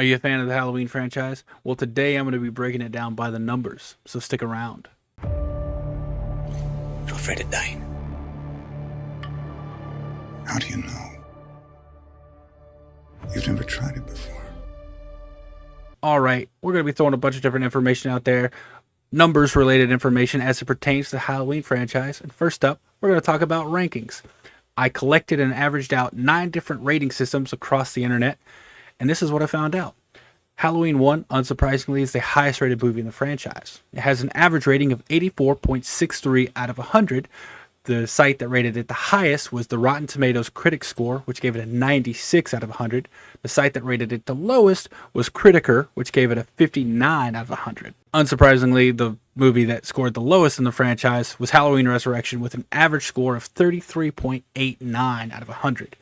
Are you a fan of the Halloween franchise? Well, today I'm going to be breaking it down by the numbers, so stick around. You're afraid of dying. How do you know? You've never tried it before. Alright, we're going to be throwing a bunch of different information out there, numbers related information as it pertains to the Halloween franchise. And first up, we're going to talk about rankings. I collected and averaged out 9 different rating systems across the internet, and this is what I found out. Halloween 1, unsurprisingly, is the highest rated movie in the franchise. It has an average rating of 84.63 out of 100. The site that rated it the highest was the Rotten Tomatoes critic score, which gave it a 96 out of 100. The site that rated it the lowest was Critiker, which gave it a 59 out of 100. Unsurprisingly, the movie that scored the lowest in the franchise was Halloween Resurrection with an average score of 33.89 out of 100.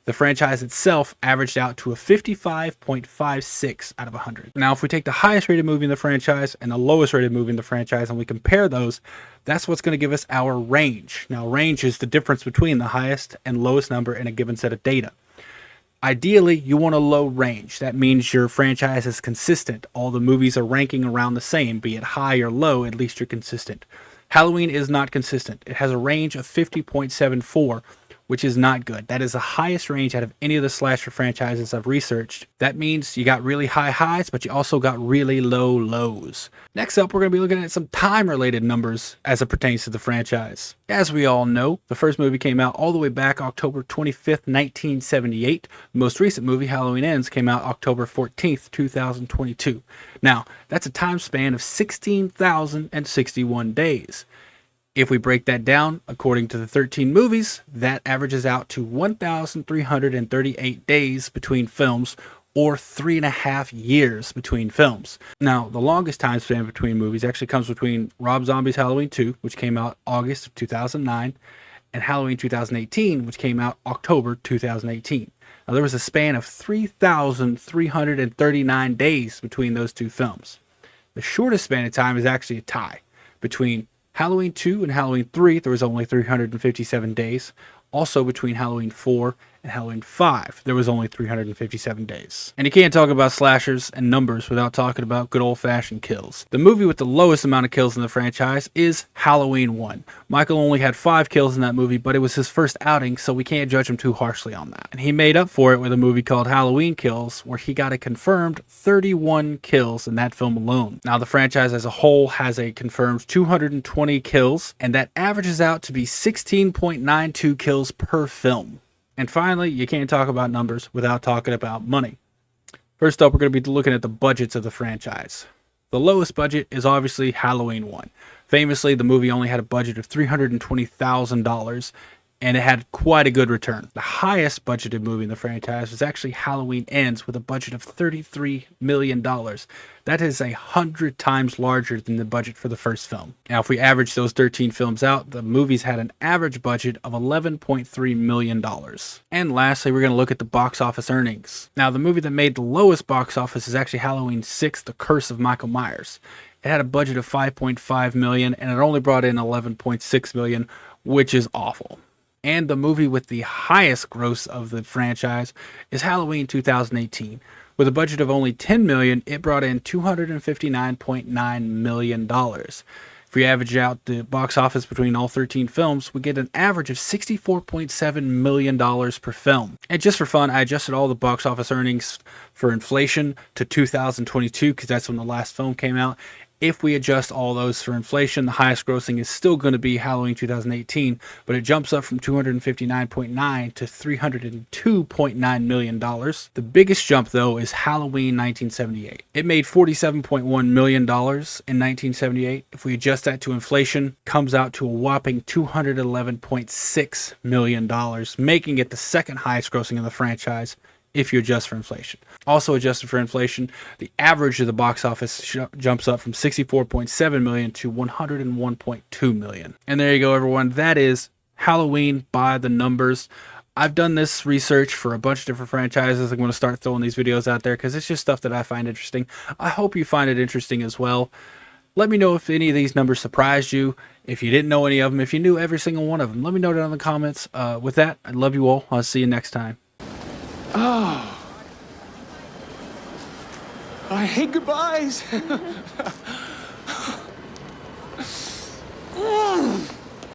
The franchise itself averaged out to a 55.56 out of 100. Now, if we take the highest rated movie in the franchise and the lowest rated movie in the franchise and we compare those, that's what's going to give us our range. Now, range is the difference between the highest and lowest number in a given set of data. Ideally, you want a low range. That means your franchise is consistent. All the movies are ranking around the same, be it high or low, at least you're consistent. Halloween is not consistent. It has a range of 50.74, which is not good. That is the highest range out of any of the slasher franchises I've researched. That means you got really high highs, but you also got really low lows. Next up, we're going to be looking at some time-related numbers as it pertains to the franchise. As we all know, the first movie came out all the way back October 25th, 1978. The most recent movie, Halloween Ends, came out October 14th, 2022. Now, that's a time span of 16,061 days. If we break that down, according to the 13 movies, that averages out to 1,338 days between films, or 3.5 years between films. Now, the longest time span between movies actually comes between Rob Zombie's Halloween 2, which came out August of 2009, and Halloween 2018, which came out October 2018. Now, there was a span of 3,339 days between those two films. The shortest span of time is actually a tie between Halloween 2 and Halloween 3, there was only 357 days. Also between Halloween 4 and Halloween 5, there was only 357 days. And you can't talk about slashers and numbers without talking about good old-fashioned kills. The movie with the lowest amount of kills in the franchise is Halloween 1. Michael only had 5 kills in that movie, but it was his first outing, so we can't judge him too harshly on that. And he made up for it with a movie called Halloween Kills, where he got a confirmed 31 kills in that film alone. Now, the franchise as a whole has a confirmed 220 kills, and that averages out to be 16.92 kills per film. And finally, you can't talk about numbers without talking about money. First up, we're going to be looking at the budgets of the franchise. The lowest budget is obviously Halloween 1. Famously, the movie only had a budget of $320,000, and it had quite a good return. The highest budgeted movie in the franchise was actually Halloween Ends with a budget of $33 million. That is 100 times larger than the budget for the first film. Now, if we average those 13 films out, the movies had an average budget of $11.3 million. And lastly, we're going to look at the box office earnings. Now, the movie that made the lowest box office is actually Halloween 6, The Curse of Michael Myers. It had a budget of $5.5 million, and it only brought in $11.6 million, which is awful. And the movie with the highest gross of the franchise is Halloween 2018. With a budget of only $10 million, it brought in $259.9 million. If we average out the box office between all 13 films, we get an average of $64.7 million per film. And just for fun, I adjusted all the box office earnings for inflation to 2022 because that's when the last film came out. If we adjust all those for inflation, the highest grossing is still going to be Halloween 2018, but it jumps up from $259.9 to $302.9 million. The biggest jump, though, is Halloween 1978. It made $47.1 million in 1978. If we adjust that to inflation, it comes out to a whopping $211.6 million, making it the second highest grossing in the franchise if you adjust for inflation. Also adjusted for inflation, the average of the box office jumps up from $64.7 million to $101.2 million. And there you go, everyone. That is Halloween by the numbers. I've done this research for a bunch of different franchises. I'm going to start throwing these videos out there because it's just stuff that I find interesting. I hope you find it interesting as well. Let me know if any of these numbers surprised you, if you didn't know any of them, if you knew every single one of them. Let me know down in the comments. With that, I love you all. I'll see you next time. Oh. I hate goodbyes.